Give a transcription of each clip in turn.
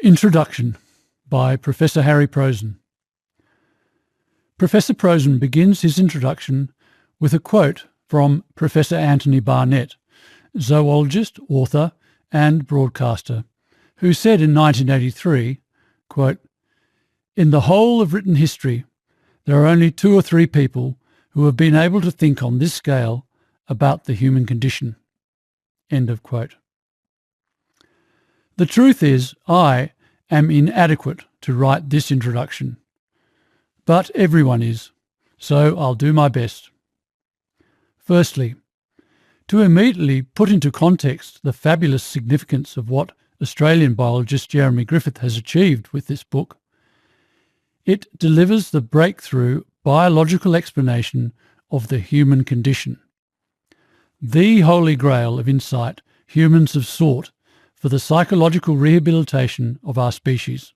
Introduction by Professor Harry Prosen. Professor Prosen begins his introduction with a quote from Professor Anthony Barnett, zoologist, author and broadcaster, who said in 1983, quote, "In the whole of written history, there are only 2 or 3 people who have been able to think on this scale about the human condition." End of quote. The truth is, I am inadequate to write this introduction, but everyone is, so I'll do my best. Firstly, to immediately put into context the fabulous significance of what Australian biologist Jeremy Griffith has achieved with this book, it delivers the breakthrough biological explanation of the human condition, the holy grail of insight humans have sought for the psychological rehabilitation of our species.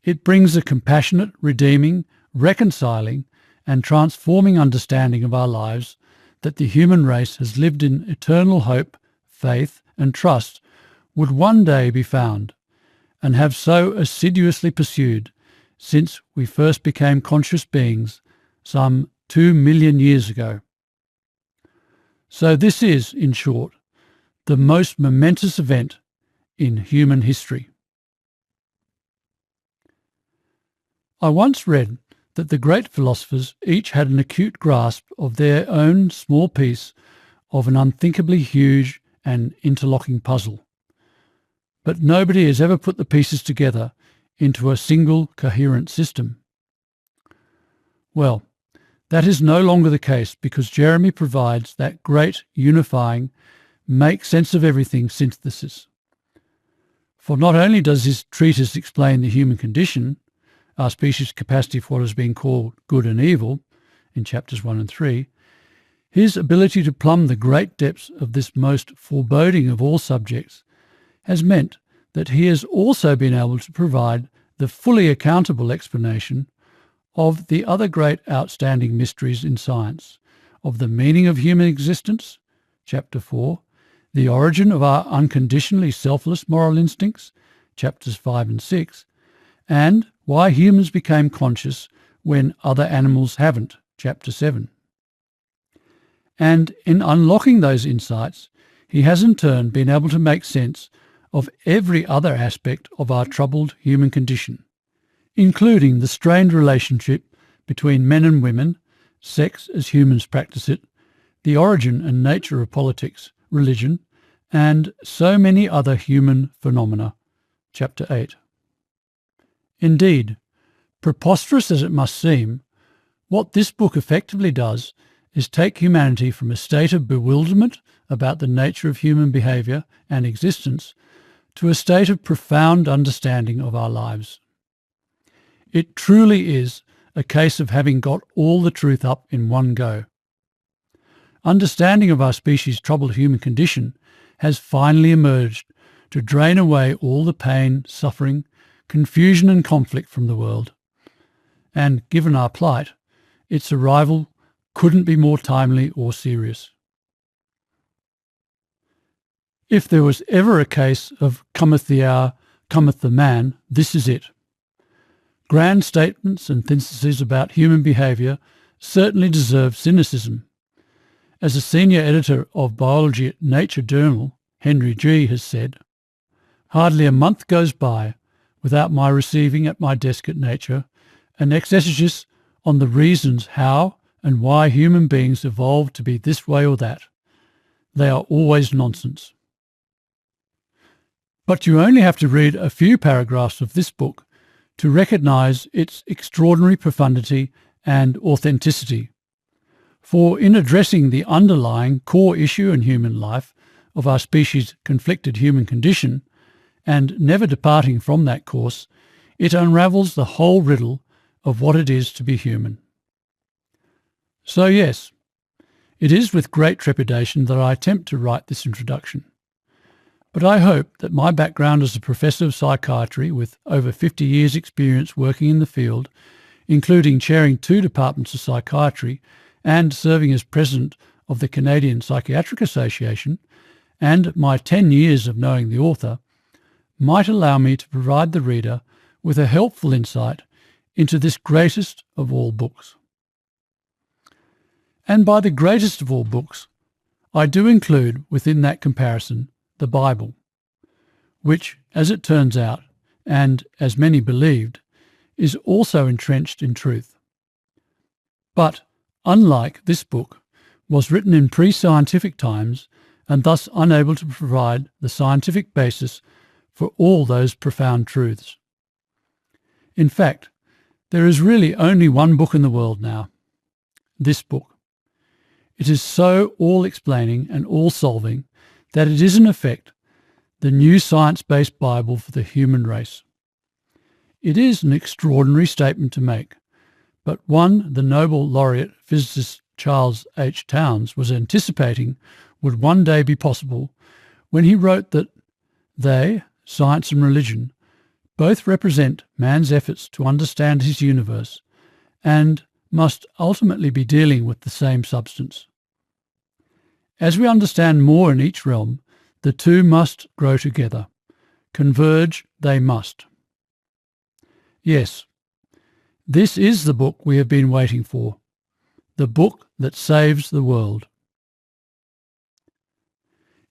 It brings a compassionate, redeeming, reconciling and transforming understanding of our lives that the human race has lived in eternal hope, faith and trust would one day be found, and have so assiduously pursued since we first became conscious beings some 2 million years ago. So this is, in short, the most momentous event in human history. I once read that the great philosophers each had an acute grasp of their own small piece of an unthinkably huge and interlocking puzzle, but nobody has ever put the pieces together into a single coherent system. Well, that is no longer the case because Jeremy provides that great unifying make sense of everything synthesis. For not only does his treatise explain the human condition, our species' capacity for what has been called good and evil in chapters 1 and 3, his ability to plumb the great depths of this most foreboding of all subjects has meant that he has also been able to provide the fully accountable explanation of the other great outstanding mysteries in science, of the meaning of human existence, chapter 4, the origin of our unconditionally selfless moral instincts, chapters 5 and 6, and why humans became conscious when other animals haven't, chapter 7. And in unlocking those insights, he has in turn been able to make sense of every other aspect of our troubled human condition, including the strained relationship between men and women, sex as humans practice it, the origin and nature of politics, religion, and so many other human phenomena, chapter 8. Indeed, preposterous as it must seem, what this book effectively does is take humanity from a state of bewilderment about the nature of human behaviour and existence to a state of profound understanding of our lives. It truly is a case of having got all the truth up in one go. Understanding of our species' troubled human condition has finally emerged to drain away all the pain, suffering, confusion and conflict from the world. And given our plight, its arrival couldn't be more timely or serious. If there was ever a case of cometh the hour, cometh the man, this is it. Grand statements and syntheses about human behaviour certainly deserve cynicism. As a senior editor of biology at Nature Journal, Henry G. has said, "Hardly a month goes by without my receiving at my desk at Nature an exegesis on the reasons how and why human beings evolved to be this way or that. They are always nonsense." But you only have to read a few paragraphs of this book to recognise its extraordinary profundity and authenticity. For in addressing the underlying core issue in human life of our species' conflicted human condition, and never departing from that course, it unravels the whole riddle of what it is to be human. So yes, it is with great trepidation that I attempt to write this introduction. But I hope that my background as a professor of psychiatry with over 50 years' experience working in the field, including chairing 2 departments of psychiatry and serving as president of the Canadian Psychiatric Association, and my 10 years of knowing the author, might allow me to provide the reader with a helpful insight into this greatest of all books. And by the greatest of all books, I do include within that comparison the Bible, which, as it turns out, and as many believed, is also entrenched in truth. But, unlike this book, was written in pre-scientific times and thus unable to provide the scientific basis for all those profound truths. In fact, there is really only one book in the world now, this book. It is so all-explaining and all-solving that it is in effect the new science-based Bible for the human race. It is an extraordinary statement to make, but one the Nobel laureate physicist Charles H. Towns was anticipating would one day be possible when he wrote that they, science and religion, both represent man's efforts to understand his universe and must ultimately be dealing with the same substance. As we understand more in each realm, the two must grow together. Converge they must. Yes, this is the book we have been waiting for, the book that saves the world.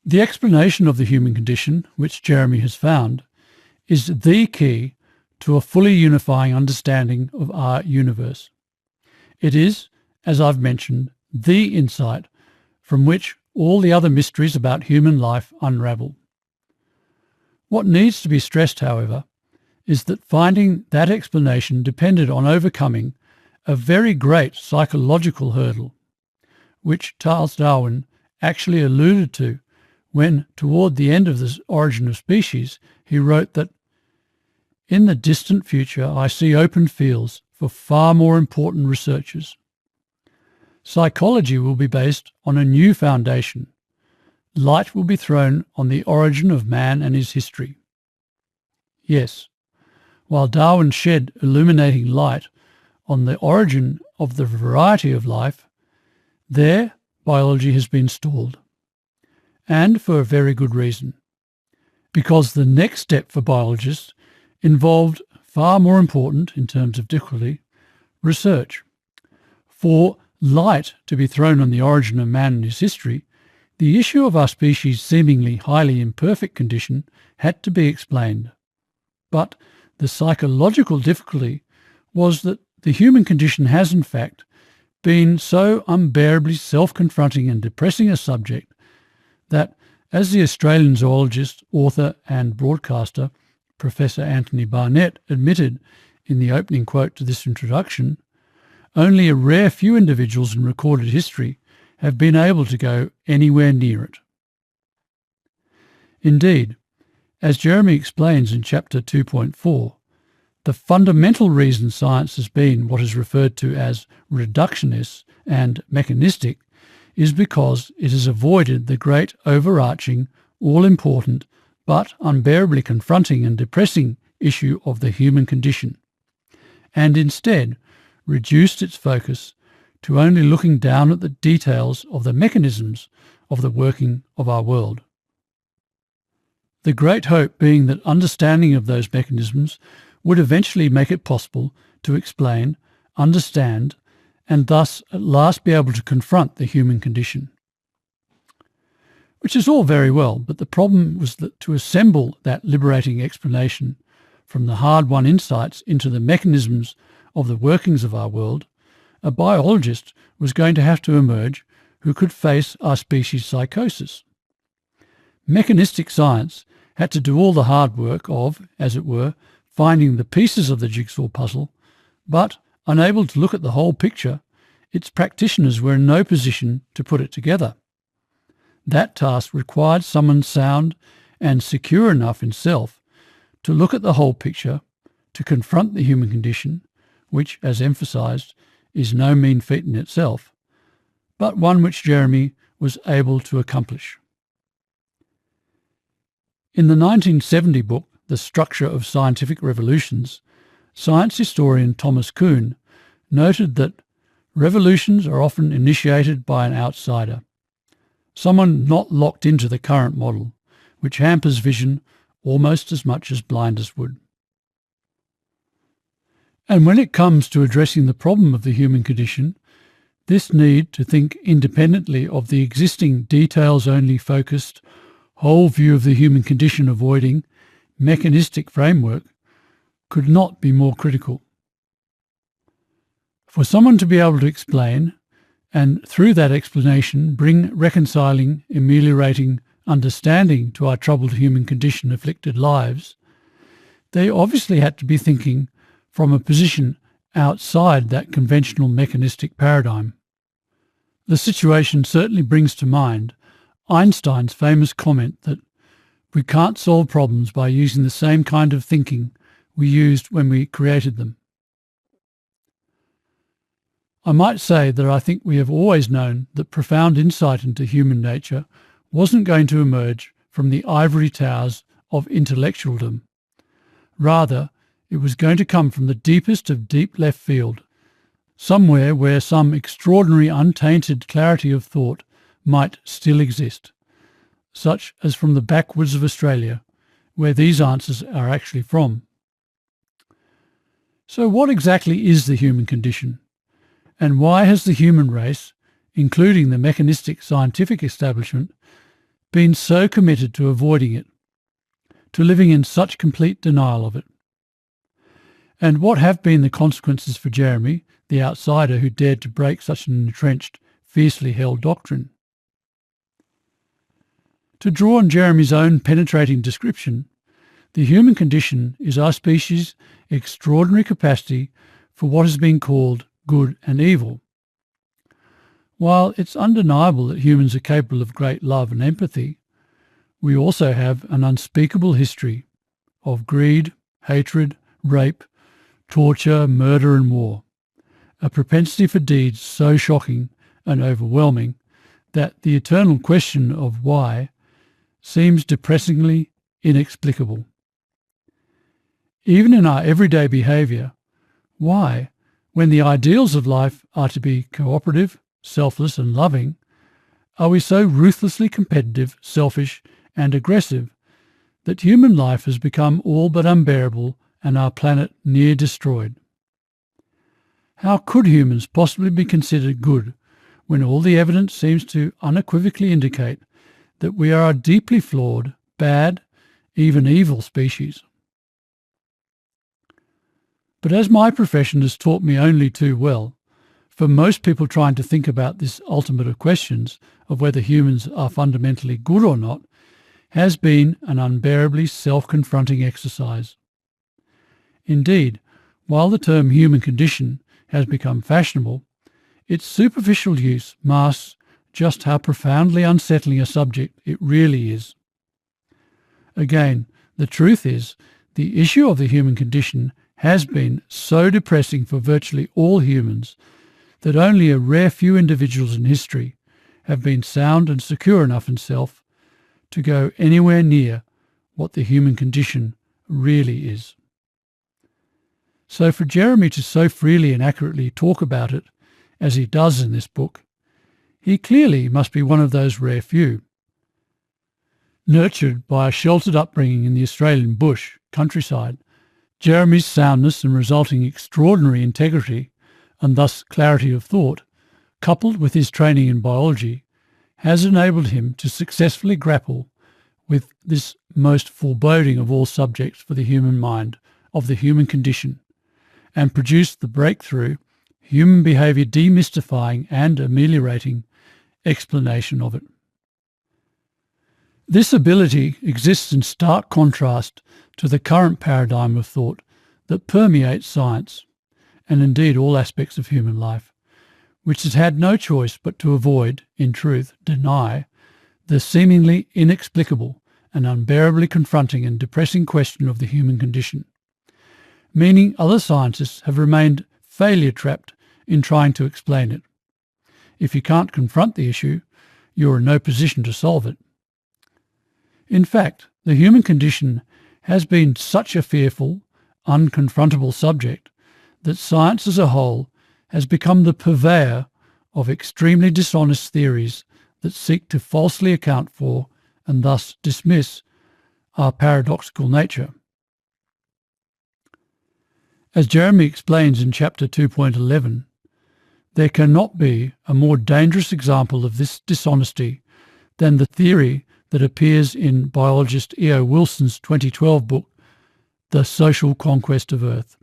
The explanation of the human condition, which Jeremy has found, is the key to a fully unifying understanding of our universe. It is, as I've mentioned, the insight from which all the other mysteries about human life unravel. What needs to be stressed, however, is that finding that explanation depended on overcoming a very great psychological hurdle, which Charles Darwin actually alluded to when, toward the end of The Origin of Species, he wrote that, "In the distant future I see open fields for far more important researches. Psychology will be based on a new foundation. Light will be thrown on the origin of man and his history." Yes, while Darwin shed illuminating light on the origin of the variety of life, there biology has been stalled. And for a very good reason. Because the next step for biologists involved far more important, in terms of difficulty, research. For light to be thrown on the origin of man and his history, the issue of our species' seemingly highly imperfect condition had to be explained. But the psychological difficulty was that the human condition has, in fact, been so unbearably self-confronting and depressing a subject that, as the Australian zoologist, author and broadcaster Professor Anthony Barnett admitted in the opening quote to this introduction, only a rare few individuals in recorded history have been able to go anywhere near it. Indeed, as Jeremy explains in chapter 2.4, the fundamental reason science has been what is referred to as reductionist and mechanistic is because it has avoided the great overarching, all-important, but unbearably confronting and depressing issue of the human condition, and instead reduced its focus to only looking down at the details of the mechanisms of the working of our world. The great hope being that understanding of those mechanisms would eventually make it possible to explain, understand, and thus at last be able to confront the human condition. Which is all very well, but the problem was that to assemble that liberating explanation from the hard-won insights into the mechanisms of the workings of our world, a biologist was going to have to emerge who could face our species' psychosis. Mechanistic science had to do all the hard work of, as it were, finding the pieces of the jigsaw puzzle, but unable to look at the whole picture, its practitioners were in no position to put it together. That task required someone sound and secure enough in self to look at the whole picture, to confront the human condition, which, as emphasised, is no mean feat in itself, but one which Jeremy was able to accomplish. In the 1970 book, The Structure of Scientific Revolutions, science historian Thomas Kuhn noted that revolutions are often initiated by an outsider, someone not locked into the current model, which hampers vision almost as much as blinders would. And when it comes to addressing the problem of the human condition, this need to think independently of the existing details-only focused, whole view of the human condition avoiding, mechanistic framework could not be more critical. For someone to be able to explain, and through that explanation bring reconciling, ameliorating understanding to our troubled human condition afflicted lives, they obviously had to be thinking from a position outside that conventional mechanistic paradigm. The situation certainly brings to mind Einstein's famous comment that we can't solve problems by using the same kind of thinking we used when we created them. I might say that I think we have always known that profound insight into human nature wasn't going to emerge from the ivory towers of intellectualdom. Rather, it was going to come from the deepest of deep left field, somewhere where some extraordinary untainted clarity of thought might still exist, such as from the backwoods of Australia, where these answers are actually from. So what exactly is the human condition? And why has the human race, including the mechanistic scientific establishment, been so committed to avoiding it, to living in such complete denial of it? And what have been the consequences for Jeremy, the outsider who dared to break such an entrenched, fiercely held doctrine? To draw on Jeremy's own penetrating description, the human condition is our species' extraordinary capacity for what has been called good and evil. While it's undeniable that humans are capable of great love and empathy, we also have an unspeakable history of greed, hatred, rape, torture, murder and war, a propensity for deeds so shocking and overwhelming that the eternal question of why seems depressingly inexplicable. Even in our everyday behaviour, why, when the ideals of life are to be cooperative, selfless and loving, are we so ruthlessly competitive, selfish and aggressive that human life has become all but unbearable and our planet near destroyed? How could humans possibly be considered good when all the evidence seems to unequivocally indicate that we are a deeply flawed, bad, even evil species? But as my profession has taught me only too well, for most people trying to think about this ultimate of questions of whether humans are fundamentally good or not has been an unbearably self-confronting exercise. Indeed, while the term human condition has become fashionable, its superficial use masks just how profoundly unsettling a subject it really is. Again, the truth is, the issue of the human condition has been so depressing for virtually all humans that only a rare few individuals in history have been sound and secure enough in self to go anywhere near what the human condition really is. So for Jeremy to so freely and accurately talk about it, as he does in this book, he clearly must be one of those rare few. Nurtured by a sheltered upbringing in the Australian bush countryside, Jeremy's soundness and resulting extraordinary integrity, and thus clarity of thought, coupled with his training in biology, has enabled him to successfully grapple with this most foreboding of all subjects for the human mind, of the human condition, and produce the breakthrough, human behaviour demystifying and ameliorating explanation of it. This ability exists in stark contrast to the current paradigm of thought that permeates science, and indeed all aspects of human life, which has had no choice but to avoid, in truth, deny, the seemingly inexplicable and unbearably confronting and depressing question of the human condition, meaning other scientists have remained failure-trapped in trying to explain it. If you can't confront the issue, you're in no position to solve it. In fact, the human condition has been such a fearful, unconfrontable subject that science as a whole has become the purveyor of extremely dishonest theories that seek to falsely account for and thus dismiss our paradoxical nature. As Jeremy explains in chapter 2.11, there cannot be a more dangerous example of this dishonesty than the theory that appears in biologist E.O. Wilson's 2012 book, The Social Conquest of Earth,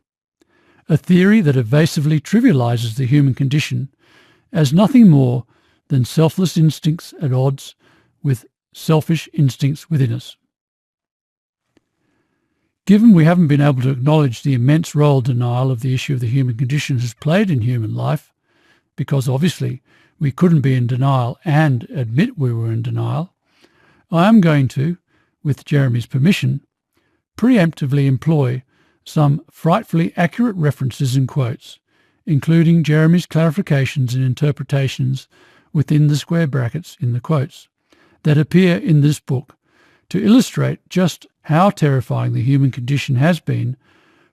a theory that evasively trivializes the human condition as nothing more than selfless instincts at odds with selfish instincts within us. Given we haven't been able to acknowledge the immense role denial of the issue of the human condition has played in human life, because obviously we couldn't be in denial and admit we were in denial, I am going to, with Jeremy's permission, preemptively employ some frightfully accurate references and quotes, including Jeremy's clarifications and interpretations within the square brackets in the quotes, that appear in this book to illustrate just how terrifying the human condition has been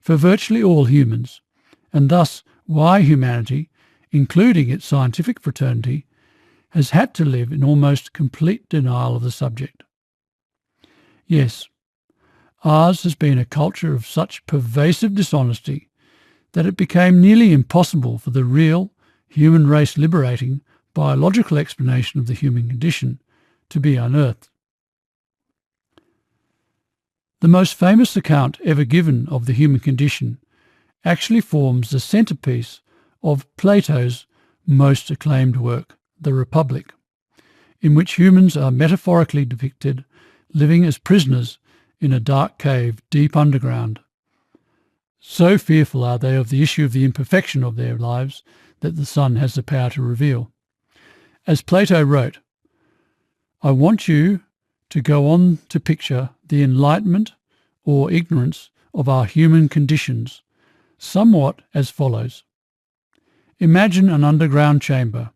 for virtually all humans, and thus why humanity, including its scientific fraternity, has had to live in almost complete denial of the subject. Yes, ours has been a culture of such pervasive dishonesty that it became nearly impossible for the real, human race liberating, biological explanation of the human condition to be unearthed. The most famous account ever given of the human condition actually forms the centerpiece of Plato's most acclaimed work, The Republic, in which humans are metaphorically depicted living as prisoners in a dark cave deep underground. So fearful are they of the issue of the imperfection of their lives that the sun has the power to reveal. As Plato wrote, I want you to go on to picture the enlightenment or ignorance of our human conditions somewhat as follows. Imagine an underground chamber,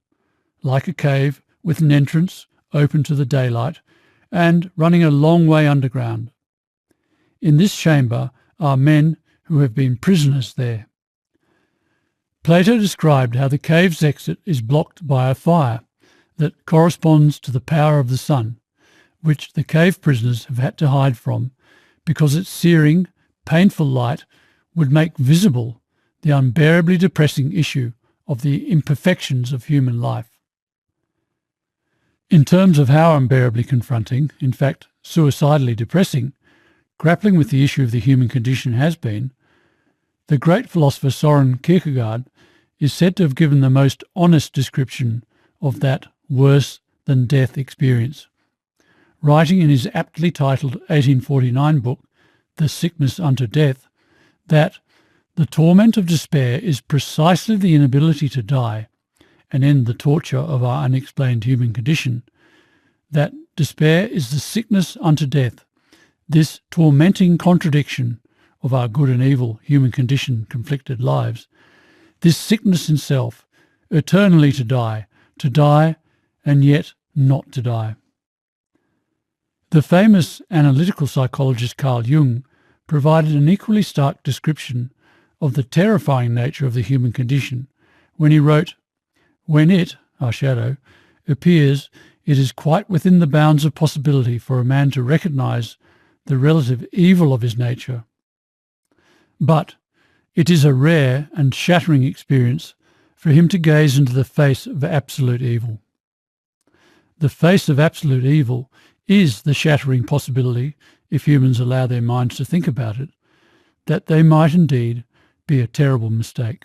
like a cave with an entrance open to the daylight and running a long way underground. In this chamber are men who have been prisoners there. Plato described how the cave's exit is blocked by a fire that corresponds to the power of the sun, which the cave prisoners have had to hide from because its searing, painful light would make visible the unbearably depressing issue of the imperfections of human life. In terms of how unbearably confronting, in fact suicidally depressing, grappling with the issue of the human condition has been, the great philosopher Soren Kierkegaard is said to have given the most honest description of that worse-than-death experience, writing in his aptly titled 1849 book, The Sickness Unto Death, that the torment of despair is precisely the inability to die and end the torture of our unexplained human condition, that despair is the sickness unto death, this tormenting contradiction of our good and evil human condition conflicted lives, this sickness in self, eternally to die and yet not to die. The famous analytical psychologist Carl Jung provided an equally stark description of the terrifying nature of the human condition when he wrote, when it, our shadow, appears, it is quite within the bounds of possibility for a man to recognize the relative evil of his nature. But it is a rare and shattering experience for him to gaze into the face of absolute evil. The face of absolute evil is the shattering possibility, if humans allow their minds to think about it, that they might indeed be a terrible mistake.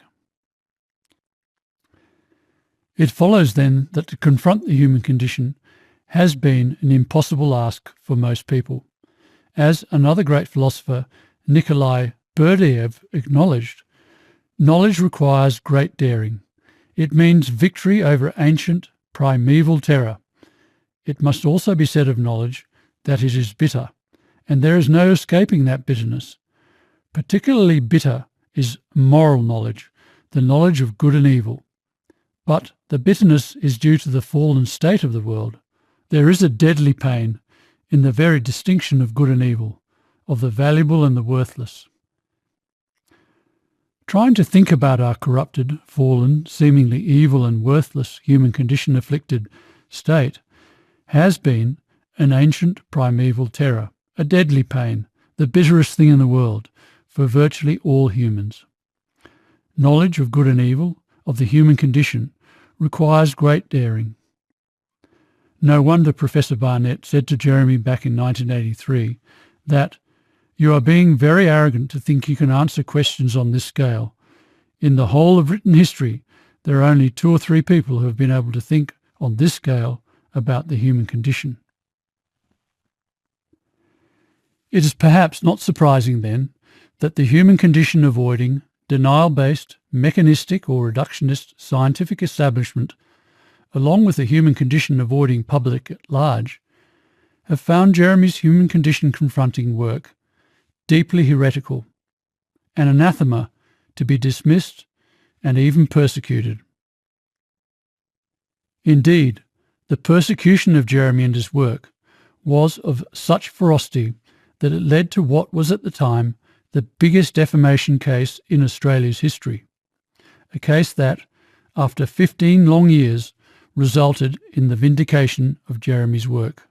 It follows then that to confront the human condition has been an impossible ask for most people. As another great philosopher, Nikolai Berdyaev, acknowledged, knowledge requires great daring. It means victory over ancient, primeval terror. It must also be said of knowledge that it is bitter, and there is no escaping that bitterness. Particularly bitter is moral knowledge, the knowledge of good and evil. But the bitterness is due to the fallen state of the world. There is a deadly pain in the very distinction of good and evil, of the valuable and the worthless. Trying to think about our corrupted, fallen, seemingly evil and worthless human condition-afflicted state has been an ancient primeval terror, a deadly pain, the bitterest thing in the world for virtually all humans. Knowledge of good and evil, of the human condition, requires great daring. No wonder Professor Barnett said to Jeremy back in 1983 that "You are being very arrogant to think you can answer questions on this scale. In the whole of written history, there are only 2 or 3 people who have been able to think on this scale about the human condition." It is perhaps not surprising then that the human condition avoiding, denial-based, mechanistic or reductionist scientific establishment, along with the human condition avoiding public at large, have found Jeremy's human condition confronting work deeply heretical, an anathema to be dismissed and even persecuted. Indeed, the persecution of Jeremy and his work was of such ferocity that it led to what was at the time the biggest defamation case in Australia's history, a case that, after 15 long years, resulted in the vindication of Jeremy's work.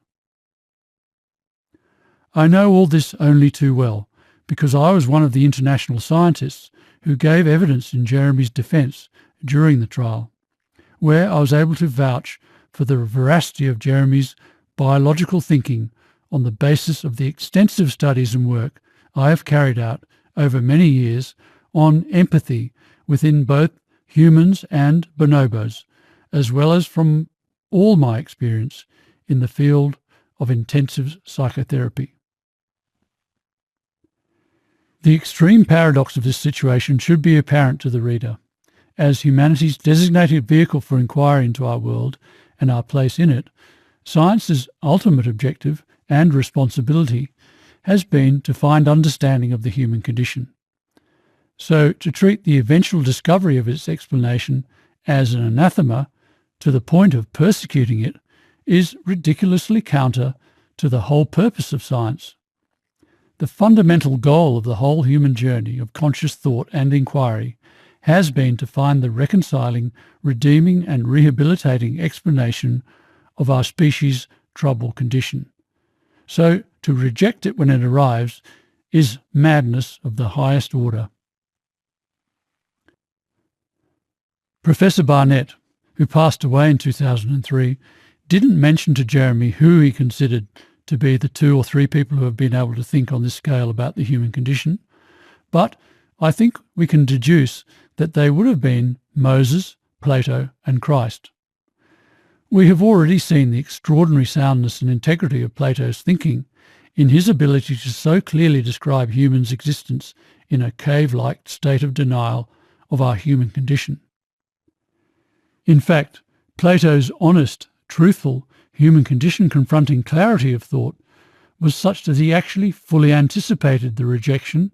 I know all this only too well because I was one of the international scientists who gave evidence in Jeremy's defence during the trial, where I was able to vouch for the veracity of Jeremy's biological thinking on the basis of the extensive studies and work I have carried out over many years on empathy within both humans and bonobos, as well as from all my experience in the field of intensive psychotherapy. The extreme paradox of this situation should be apparent to the reader. As humanity's designated vehicle for inquiry into our world and our place in it, science's ultimate objective and responsibility has been to find understanding of the human condition. So to treat the eventual discovery of its explanation as an anathema to the point of persecuting it is ridiculously counter to the whole purpose of science. The fundamental goal of the whole human journey of conscious thought and inquiry has been to find the reconciling, redeeming and rehabilitating explanation of our species' troubled condition. So to reject it when it arrives is madness of the highest order. Professor Barnett, who passed away in 2003, didn't mention to Jeremy who he considered to be the 2 or 3 people who have been able to think on this scale about the human condition, but I think we can deduce that they would have been Moses, Plato and Christ. We have already seen the extraordinary soundness and integrity of Plato's thinking in his ability to so clearly describe humans' existence in a cave-like state of denial of our human condition. In fact, Plato's honest, truthful, human condition confronting clarity of thought was such that he actually fully anticipated the rejection,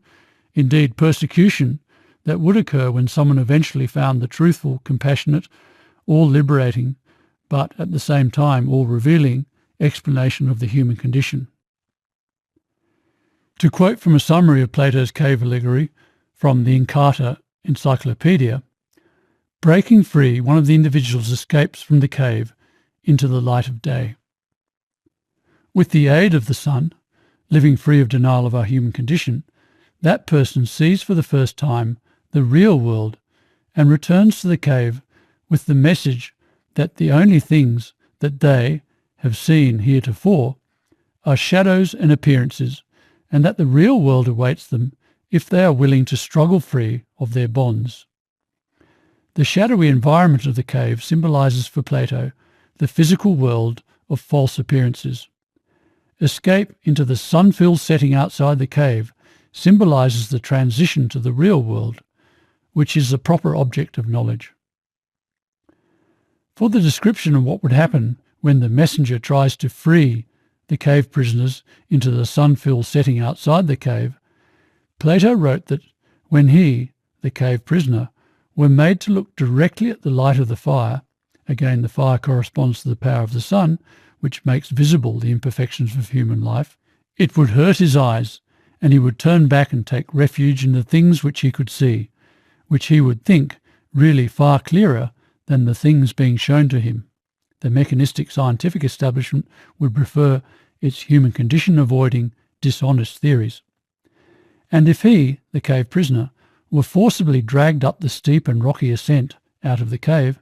indeed persecution, that would occur when someone eventually found the truthful, compassionate, all liberating, but at the same time all revealing explanation of the human condition. To quote from a summary of Plato's cave allegory from the Encarta Encyclopedia, breaking free, one of the individuals escapes from the cave into the light of day. With the aid of the sun, living free of denial of our human condition, that person sees for the first time the real world and returns to the cave with the message that the only things that they have seen heretofore are shadows and appearances, and that the real world awaits them if they are willing to struggle free of their bonds. The shadowy environment of the cave symbolizes for Plato the physical world of false appearances. Escape into the sun-filled setting outside the cave symbolizes the transition to the real world, which is the proper object of knowledge. For the description of what would happen when the messenger tries to free the cave prisoners into the sun-filled setting outside the cave, Plato wrote that when he, the cave prisoner, were made to look directly at the light of the fire, again the fire corresponds to the power of the sun, which makes visible the imperfections of human life, it would hurt his eyes, and he would turn back and take refuge in the things which he could see, which he would think really far clearer than the things being shown to him. The mechanistic scientific establishment would prefer its human condition avoiding, dishonest theories. And if he, the cave prisoner, were forcibly dragged up the steep and rocky ascent out of the cave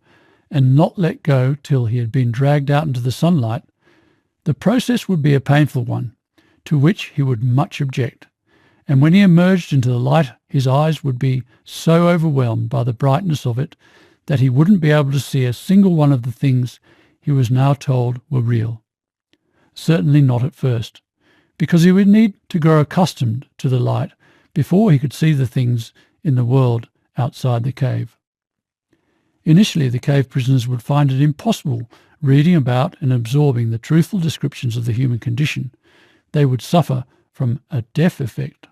and not let go till he had been dragged out into the sunlight, the process would be a painful one, to which he would much object, and when he emerged into the light his eyes would be so overwhelmed by the brightness of it that he wouldn't be able to see a single one of the things he was now told were real. Certainly not at first, because he would need to grow accustomed to the light before he could see the things in the world outside the cave. Initially, the cave prisoners would find it impossible reading about and absorbing the truthful descriptions of the human condition. They would suffer from a deaf effect.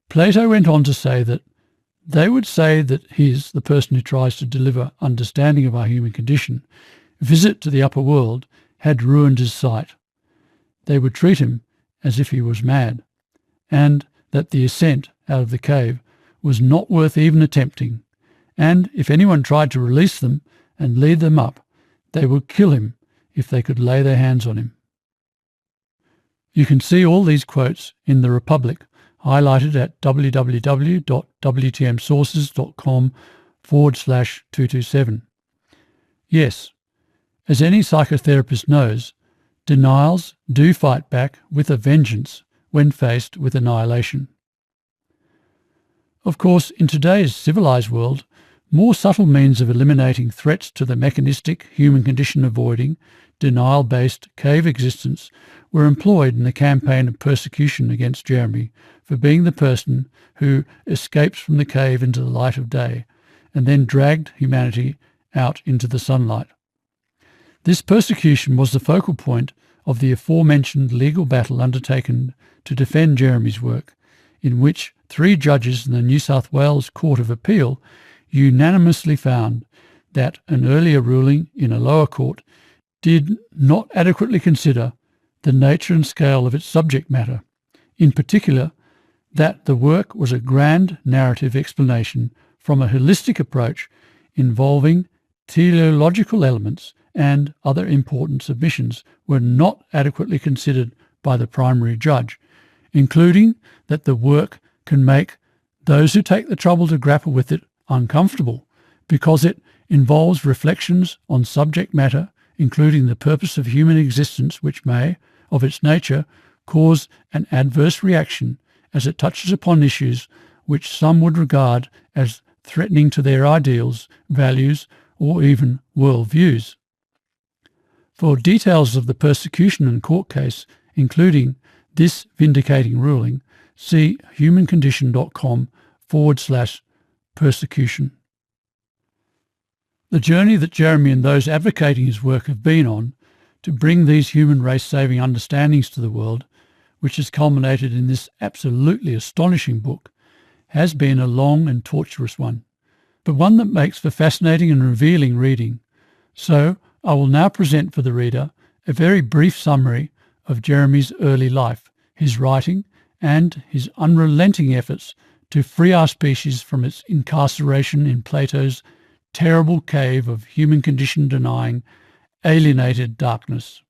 Plato went on to say that they would say that the person who tries to deliver understanding of our human condition, visit to the upper world had ruined his sight. They would treat him as if he was mad, and that the ascent out of the cave was not worth even attempting, and if anyone tried to release them and lead them up, they would kill him if they could lay their hands on him. You can see all these quotes in The Republic, highlighted at www.wtmsources.com/227. Yes, as any psychotherapist knows, denials do fight back with a vengeance when faced with annihilation. Of course, in today's civilized world, more subtle means of eliminating threats to the mechanistic, human condition avoiding, denial-based cave existence were employed in the campaign of persecution against Jeremy for being the person who escapes from the cave into the light of day and then dragged humanity out into the sunlight. This persecution was the focal point of the aforementioned legal battle undertaken to defend Jeremy's work, in which 3 judges in the New South Wales Court of Appeal unanimously found that an earlier ruling in a lower court did not adequately consider the nature and scale of its subject matter, in particular that the work was a grand narrative explanation from a holistic approach involving teleological elements, and other important submissions were not adequately considered by the primary judge, including that the work can make those who take the trouble to grapple with it uncomfortable, because it involves reflections on subject matter, including the purpose of human existence, which may, of its nature, cause an adverse reaction as it touches upon issues which some would regard as threatening to their ideals, values, or even worldviews. For details of the persecution and court case, including this vindicating ruling, see humancondition.com/persecution. The journey that Jeremy and those advocating his work have been on to bring these human race-saving understandings to the world, which has culminated in this absolutely astonishing book, has been a long and torturous one, but one that makes for fascinating and revealing reading. So I will now present for the reader a very brief summary of Jeremy's early life, his writing, and his unrelenting efforts to free our species from its incarceration in Plato's terrible cave of human condition denying, alienated darkness.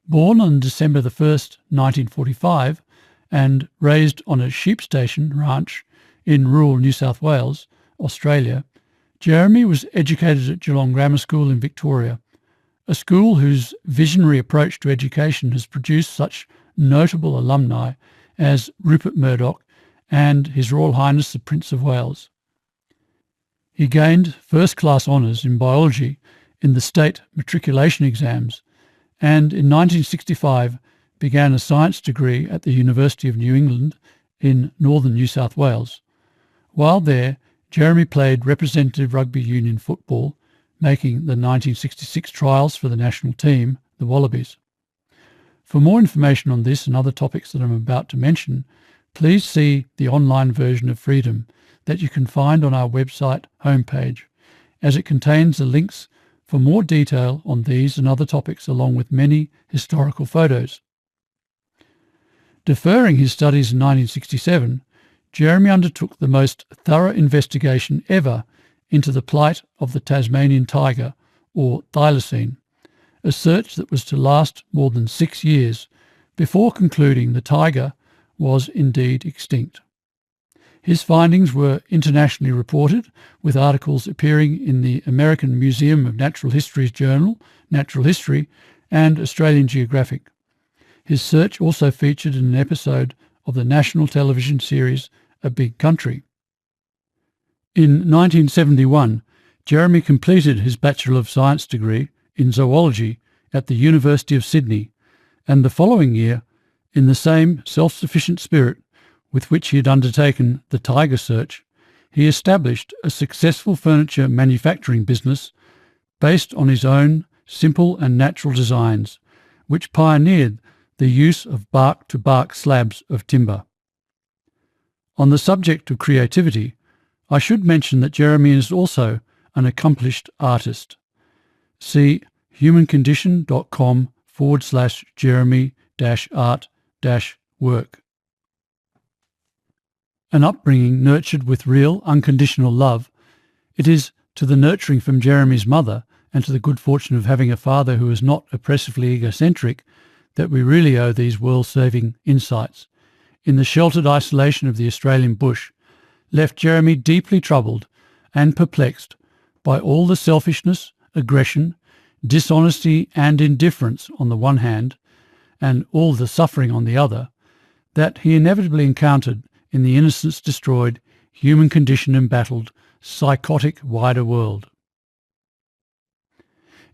Born on December 1st, 1945, and raised on a sheep station ranch in rural New South Wales, Australia, Jeremy was educated at Geelong Grammar School in Victoria, a school whose visionary approach to education has produced such notable alumni as Rupert Murdoch and His Royal Highness the Prince of Wales. He gained first-class honours in biology in the state matriculation exams, and in 1965 began a science degree at the University of New England in northern New South Wales. While there, Jeremy played representative rugby union football, making the 1966 trials for the national team, the Wallabies. For more information on this and other topics that I'm about to mention, please see the online version of Freedom that you can find on our website homepage, as it contains the links for more detail on these and other topics, along with many historical photos. Deferring his studies in 1967, Jeremy undertook the most thorough investigation ever into the plight of the Tasmanian tiger, or thylacine, a search that was to last more than 6 years before concluding the tiger was indeed extinct. His findings were internationally reported, with articles appearing in the American Museum of Natural History's journal, Natural History, and Australian Geographic. His search also featured in an episode of the national television series A Big Country. In 1971, Jeremy completed his Bachelor of Science degree in zoology at the University of Sydney, and the following year, in the same self-sufficient spirit with which he had undertaken the tiger search, he established a successful furniture manufacturing business based on his own simple and natural designs, which pioneered the use of bark-to-bark slabs of timber. On the subject of creativity, I should mention that Jeremy is also an accomplished artist. See humancondition.com/Jeremy-art-work. An upbringing nurtured with real, unconditional love, it is to the nurturing from Jeremy's mother and to the good fortune of having a father who is not oppressively egocentric that we really owe these world-saving insights. In the sheltered isolation of the Australian bush, left Jeremy deeply troubled and perplexed by all the selfishness, aggression, dishonesty and indifference on the one hand, and all the suffering on the other, that he inevitably encountered in the innocence destroyed, human condition embattled, psychotic wider world.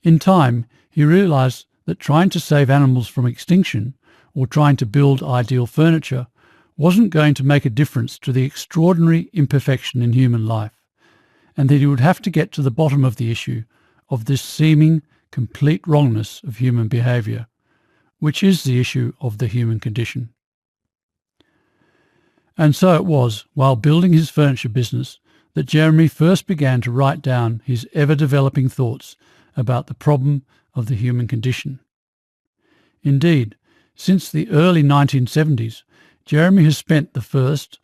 In time, he realised that trying to save animals from extinction or trying to build ideal furniture wasn't going to make a difference to the extraordinary imperfection in human life, and that he would have to get to the bottom of the issue of this seeming complete wrongness of human behaviour, which is the issue of the human condition. And so it was, while building his furniture business, that Jeremy first began to write down his ever-developing thoughts about the problem of the human condition. Indeed, since the early 1970s, Jeremy has spent the first,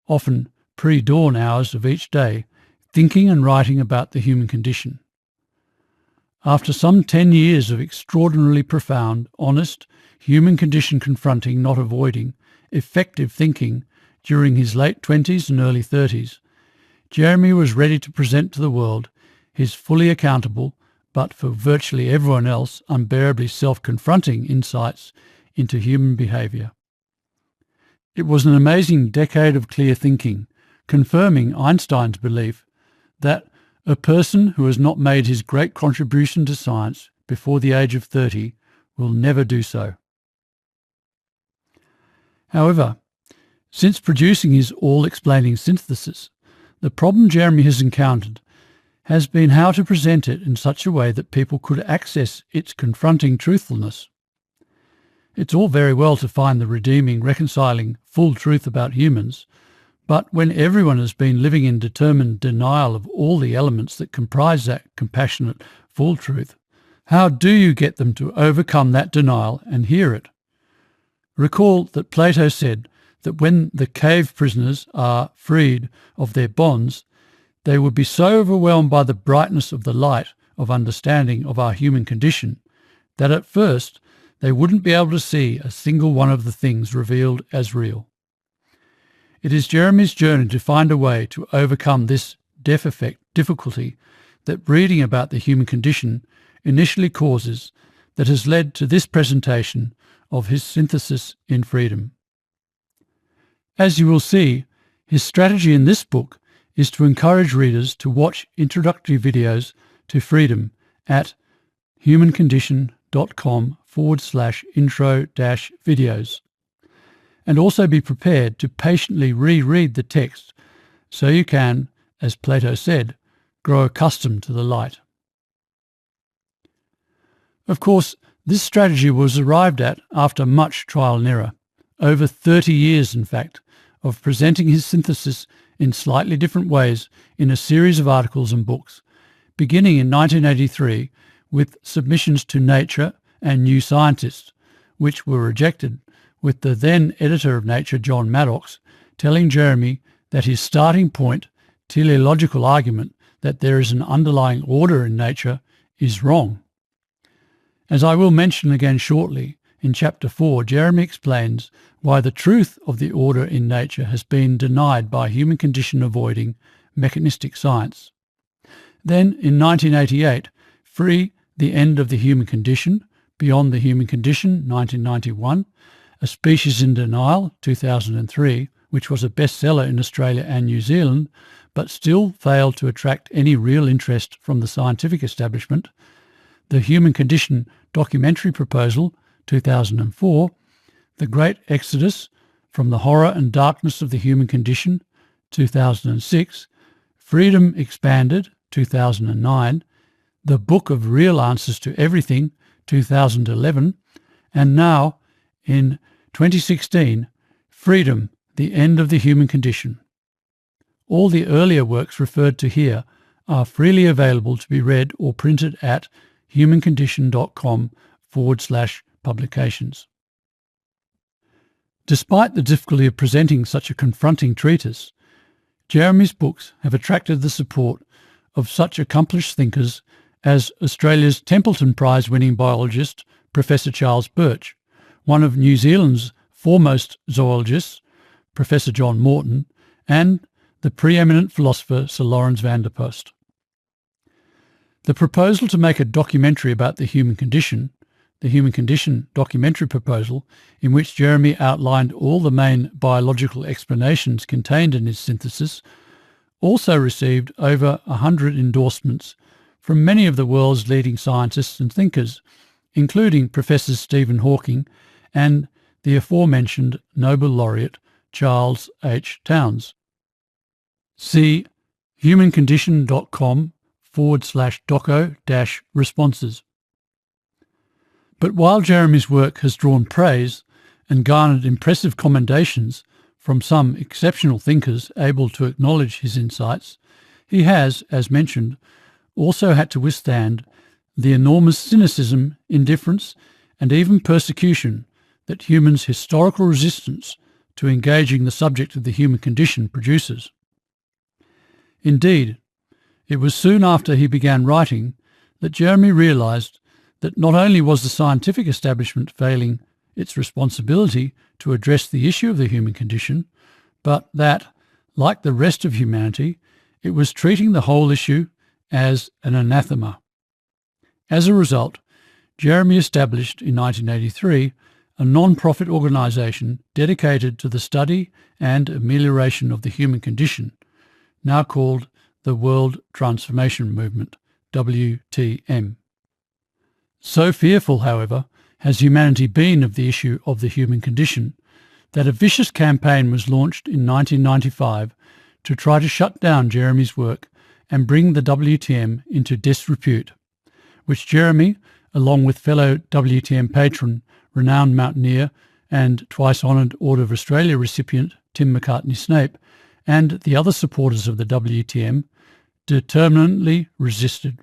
often pre-dawn hours of each day thinking and writing about the human condition. After some 10 years of extraordinarily profound, honest, human condition confronting, not avoiding, effective thinking during his late 20s and early 30s, Jeremy was ready to present to the world his fully accountable, but for virtually everyone else unbearably self-confronting insights into human behaviour. It was an amazing decade of clear thinking, confirming Einstein's belief that a person who has not made his great contribution to science before the age of 30 will never do so. However, since producing his all-explaining synthesis, the problem Jeremy has encountered has been how to present it in such a way that people could access its confronting truthfulness. It's all very well to find the redeeming, reconciling, full truth about humans, but when everyone has been living in determined denial of all the elements that comprise that compassionate, full truth, how do you get them to overcome that denial and hear it? Recall that Plato said that when the cave prisoners are freed of their bonds, they would be so overwhelmed by the brightness of the light of understanding of our human condition that at first they wouldn't be able to see a single one of the things revealed as real. It is Jeremy's journey to find a way to overcome this difficulty that reading about the human condition initially causes that has led to this presentation of his synthesis in freedom. As you will see, his strategy in this book is to encourage readers to watch introductory videos to freedom at humancondition.com/intro-videos, and also be prepared to patiently reread the text so you can, as Plato said, grow accustomed to the light. Of course, this strategy was arrived at after much trial and error, over 30 years in fact, of presenting his synthesis in slightly different ways in a series of articles and books, beginning in 1983 with submissions to Nature and New Scientist, which were rejected, with the then editor of Nature, John Maddox, telling Jeremy that his starting point, teleological argument that there is an underlying order in nature, is wrong. As I will mention again shortly, in Chapter 4, Jeremy explains why the truth of the order in nature has been denied by human condition avoiding mechanistic science. Then, in 1988, Free the End of the Human Condition, Beyond the Human Condition, 1991, A Species in Denial, 2003, which was a bestseller in Australia and New Zealand, but still failed to attract any real interest from the scientific establishment, The Human Condition Documentary Proposal, 2004, The Great Exodus from the Horror and Darkness of the Human Condition, 2006, Freedom Expanded, 2009, The Book of Real Answers to Everything, 2011, and now, in 2016, Freedom, The End of the Human Condition. All the earlier works referred to here are freely available to be read or printed at humancondition.com/publications. Despite the difficulty of presenting such a confronting treatise, Jeremy's books have attracted the support of such accomplished thinkers as Australia's Templeton Prize-winning biologist Professor Charles Birch, one of New Zealand's foremost zoologists, Professor John Morton, and the preeminent philosopher Sir Lawrence van der Post. The proposal to make a documentary about the Human Condition documentary proposal, in which Jeremy outlined all the main biological explanations contained in his synthesis, also received over 100 endorsements from many of the world's leading scientists and thinkers, including Professors Stephen Hawking and the aforementioned Nobel laureate Charles H. Towns. See humancondition.com/doco-responses. But while Jeremy's work has drawn praise and garnered impressive commendations from some exceptional thinkers able to acknowledge his insights, he has, as mentioned, also had to withstand the enormous cynicism, indifference, and even persecution that humans' historical resistance to engaging the subject of the human condition produces. Indeed, it was soon after he began writing that Jeremy realised that not only was the scientific establishment failing its responsibility to address the issue of the human condition, but that, like the rest of humanity, it was treating the whole issue as an anathema. As a result, Jeremy established in 1983 a non-profit organisation dedicated to the study and amelioration of the human condition, now called the World Transformation Movement, WTM. So fearful, however, has humanity been of the issue of the human condition that a vicious campaign was launched in 1995 to try to shut down Jeremy's work and bring the WTM into disrepute, which Jeremy, along with fellow WTM patron, renowned mountaineer and twice-honoured Order of Australia recipient Tim McCartney-Snape, and the other supporters of the WTM, determinedly resisted.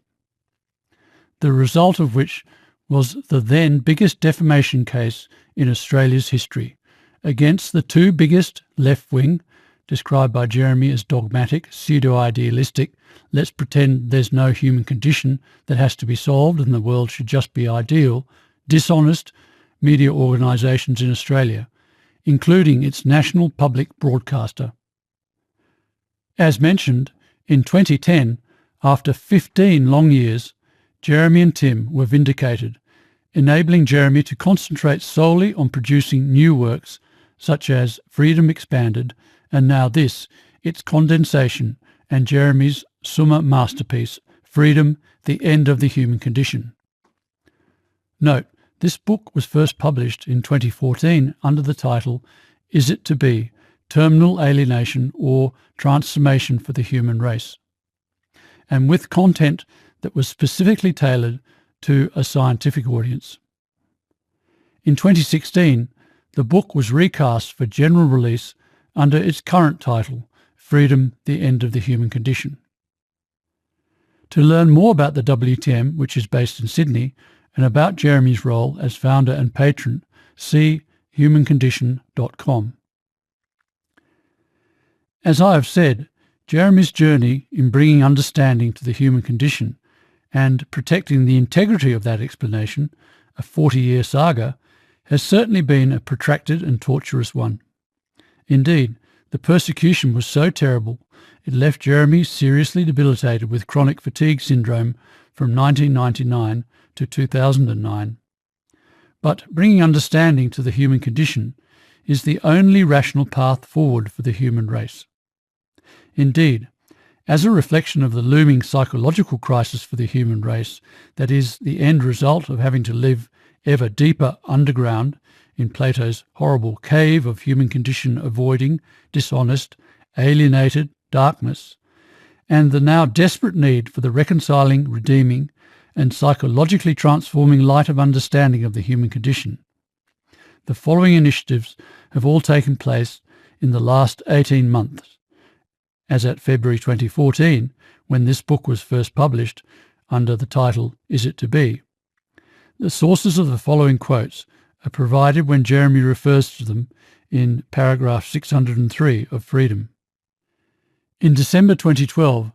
The result of which was the then biggest defamation case in Australia's history against the two biggest left-wing, described by Jeremy as dogmatic, pseudo-idealistic, let's pretend there's no human condition that has to be solved and the world should just be ideal, dishonest media organisations in Australia, including its national public broadcaster. As mentioned, in 2010, after 15 long years, Jeremy and Tim were vindicated, enabling Jeremy to concentrate solely on producing new works such as Freedom Expanded and now this, its condensation, and Jeremy's summa masterpiece, Freedom, The End of the Human Condition. Note, this book was first published in 2014 under the title Is It to Be? Terminal Alienation or Transformation for the Human Race, and with content that was specifically tailored to a scientific audience. In 2016, the book was recast for general release under its current title, Freedom, The End of the Human Condition. To learn more about the WTM, which is based in Sydney, and about Jeremy's role as founder and patron, see humancondition.com. As I have said, Jeremy's journey in bringing understanding to the human condition and protecting the integrity of that explanation a 40-year saga, has certainly been a protracted and torturous one. Indeed, the persecution was so terrible it left Jeremy seriously debilitated with chronic fatigue syndrome from 1999 to 2009. But bringing understanding to the human condition is the only rational path forward for the human race. Indeed, as a reflection of the looming psychological crisis for the human race, that is, the end result of having to live ever deeper underground in Plato's horrible cave of human condition avoiding, dishonest, alienated darkness, and the now desperate need for the reconciling, redeeming, and psychologically transforming light of understanding of the human condition. The following initiatives have all taken place in the last 18 months, as at February 2014, when this book was first published under the title Is It to Be? The sources of the following quotes are provided when Jeremy refers to them in paragraph 603 of Freedom. In December 2012,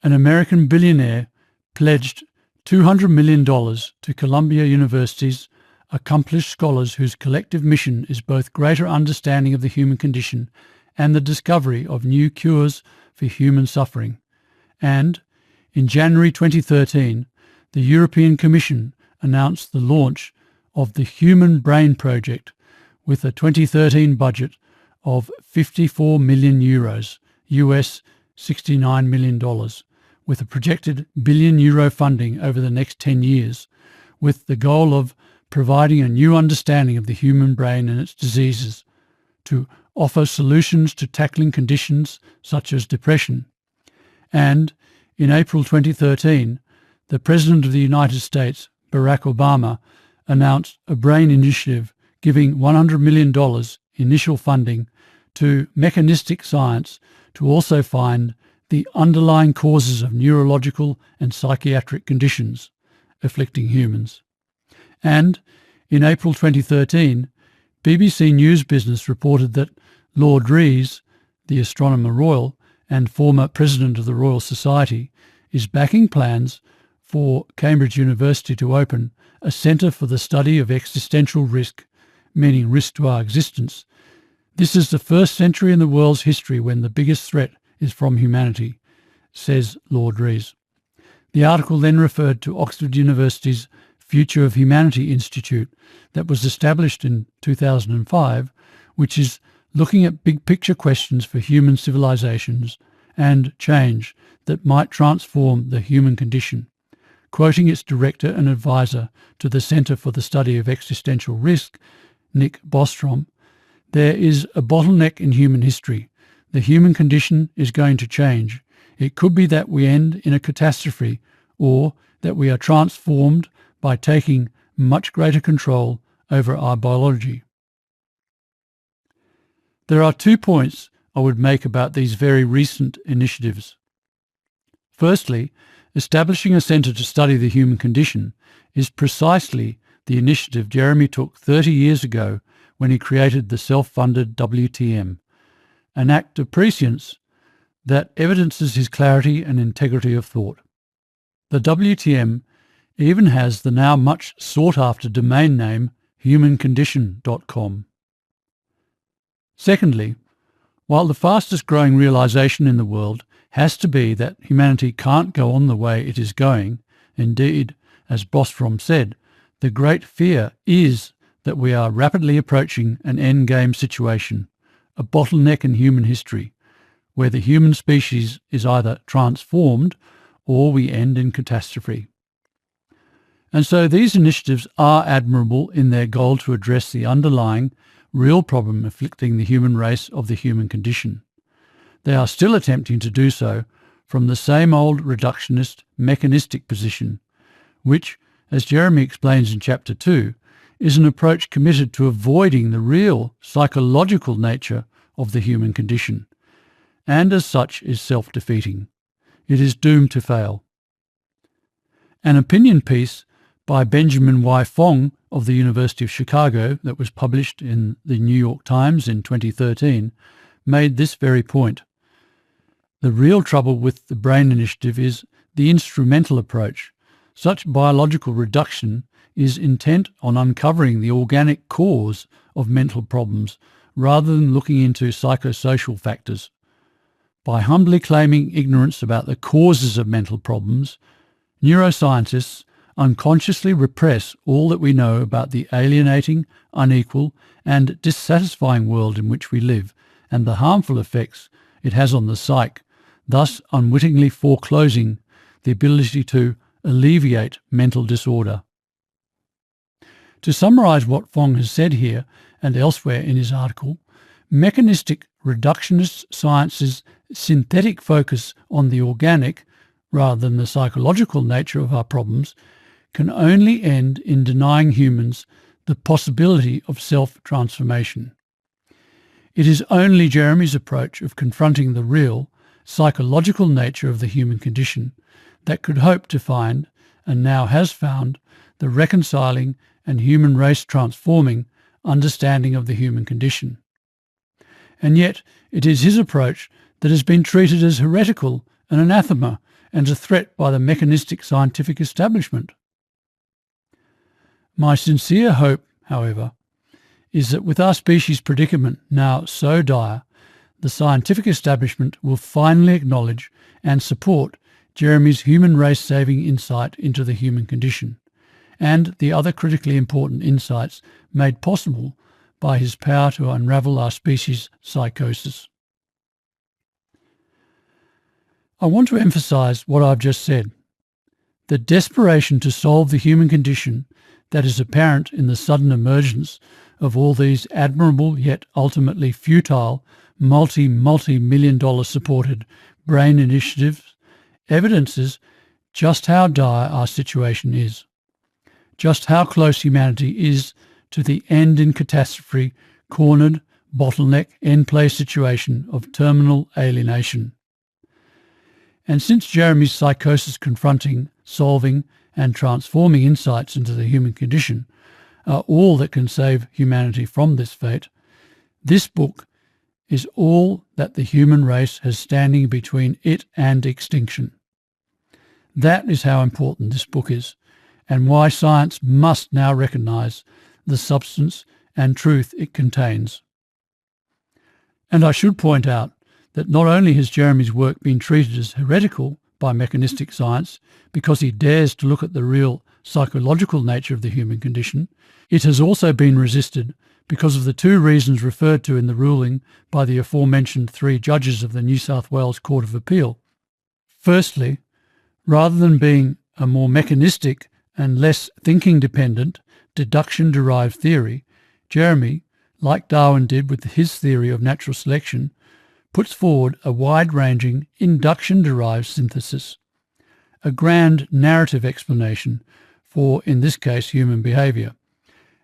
an American billionaire pledged $200 million to Columbia University's accomplished scholars whose collective mission is both greater understanding of the human condition and the discovery of new cures for human suffering. And, in January 2013, the European Commission announced the launch of the Human Brain Project with a 2013 budget of €54 million, US $69 million, with a projected €1 billion funding over the next 10 years, with the goal of providing a new understanding of the human brain and its diseases, to offer solutions to tackling conditions such as depression. And, in April 2013, the President of the United States, Barack Obama, announced a brain initiative giving $100 million initial funding to mechanistic science to also find the underlying causes of neurological and psychiatric conditions afflicting humans. And, in April 2013, BBC News Business reported that Lord Rees, the Astronomer Royal and former President of the Royal Society, is backing plans for Cambridge University to open a centre for the study of existential risk, meaning risk to our existence. This is the first century in the world's history when the biggest threat is from humanity, says Lord Rees. The article then referred to Oxford University's Future of Humanity Institute that was established in 2005, which is looking at big-picture questions for human civilizations and change that might transform the human condition. Quoting its director and advisor to the Centre for the Study of Existential Risk, Nick Bostrom, there is a bottleneck in human history. The human condition is going to change. It could be that we end in a catastrophe, or that we are transformed by taking much greater control over our biology. There are 2 points I would make about these very recent initiatives. Firstly, establishing a centre to study the human condition is precisely the initiative Jeremy took 30 years ago when he created the self-funded WTM, an act of prescience that evidences his clarity and integrity of thought. The WTM even has the now much sought-after domain name humancondition.com. Secondly, while the fastest growing realization in the world has to be that humanity can't go on the way it is going, indeed, as Bostrom said, the great fear is that we are rapidly approaching an endgame situation, a bottleneck in human history, where the human species is either transformed or we end in catastrophe. And so these initiatives are admirable in their goal to address the underlying, real problem afflicting the human race of the human condition. They are still attempting to do so from the same old reductionist, mechanistic position, which, as Jeremy explains in Chapter 2, is an approach committed to avoiding the real psychological nature of the human condition, and as such is self-defeating. It is doomed to fail. An opinion piece by Benjamin Y. Fong of the University of Chicago that was published in the New York Times in 2013 made this very point. The real trouble with the Brain Initiative is the instrumental approach. Such biological reduction is intent on uncovering the organic cause of mental problems rather than looking into psychosocial factors. By humbly claiming ignorance about the causes of mental problems, neuroscientists unconsciously repress all that we know about the alienating, unequal, and dissatisfying world in which we live and the harmful effects it has on the psyche, thus unwittingly foreclosing the ability to alleviate mental disorder. To summarise what Fong has said here and elsewhere in his article, mechanistic reductionist science's synthetic focus on the organic rather than the psychological nature of our problems can only end in denying humans the possibility of self-transformation. It is only Jeremy's approach of confronting the real, psychological nature of the human condition that could hope to find, and now has found, the reconciling and human race transforming understanding of the human condition. And yet it is his approach that has been treated as heretical and anathema and a threat by the mechanistic scientific establishment. My sincere hope, however, is that with our species' predicament now so dire, the scientific establishment will finally acknowledge and support Jeremy's human race-saving insight into the human condition, and the other critically important insights made possible by his power to unravel our species' psychosis. I want to emphasise what I've just said. The desperation to solve the human condition that is apparent in the sudden emergence of all these admirable yet ultimately futile multi-million dollar supported brain initiatives evidences just how dire our situation is, just how close humanity is to the end in catastrophe, cornered, bottleneck, end-play situation of terminal alienation. And since Jeremy's psychosis confronting, solving and transforming insights into the human condition are all that can save humanity from this fate, this book is all that the human race has standing between it and extinction. That is how important this book is, and why science must now recognise the substance and truth it contains. And I should point out that not only has Jeremy's work been treated as heretical by mechanistic science because he dares to look at the real psychological nature of the human condition, it has also been resisted because of the two reasons referred to in the ruling by the aforementioned 3 judges of the New South Wales Court of Appeal. Firstly, rather than being a more mechanistic and less thinking-dependent, deduction-derived theory, Jeremy, like Darwin did with his theory of natural selection, puts forward a wide-ranging induction-derived synthesis, a grand narrative explanation for, in this case, human behaviour,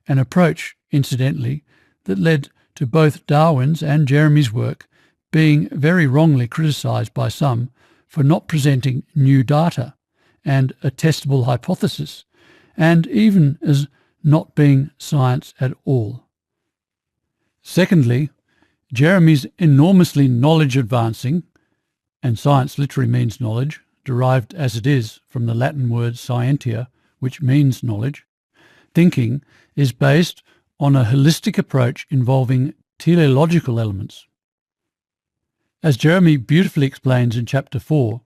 an approach, incidentally, that led to both Darwin's and Jeremy's work being very wrongly criticised by some for not presenting new data and a testable hypothesis, and even as not being science at all. Secondly, Jeremy's enormously knowledge-advancing, and science literally means knowledge, derived as it is from the Latin word scientia, which means knowledge, thinking is based on a holistic approach involving teleological elements. As Jeremy beautifully explains in Chapter 4,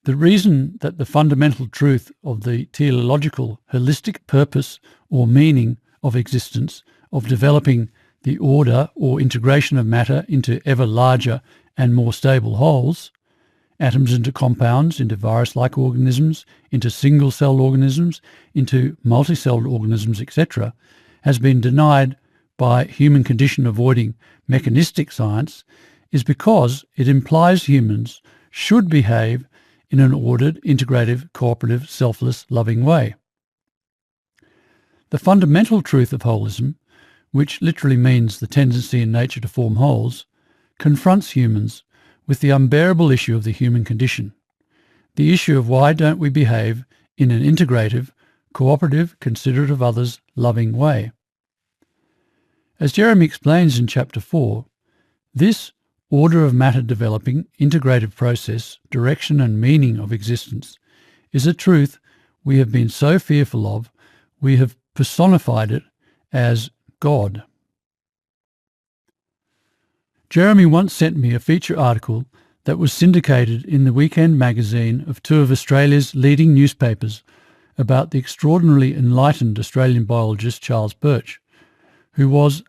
the reason that the fundamental truth of the teleological holistic purpose or meaning of existence, of developing the order or integration of matter into ever larger and more stable wholes, atoms into compounds, into virus-like organisms, into single-celled organisms, into multicelled organisms, etc., has been denied by human condition avoiding mechanistic science, is because it implies humans should behave in an ordered, integrative, cooperative, selfless, loving way. The fundamental truth of holism, which literally means the tendency in nature to form wholes, confronts humans with the unbearable issue of the human condition, the issue of why don't we behave in an integrative, cooperative, considerate of others, loving way. As Jeremy explains in Chapter 4, this order of matter developing, integrative process, direction and meaning of existence is a truth we have been so fearful of, we have personified it as God. Jeremy once sent me a feature article that was syndicated in the weekend magazine of two of Australia's leading newspapers about the extraordinarily enlightened Australian biologist Charles Birch, who was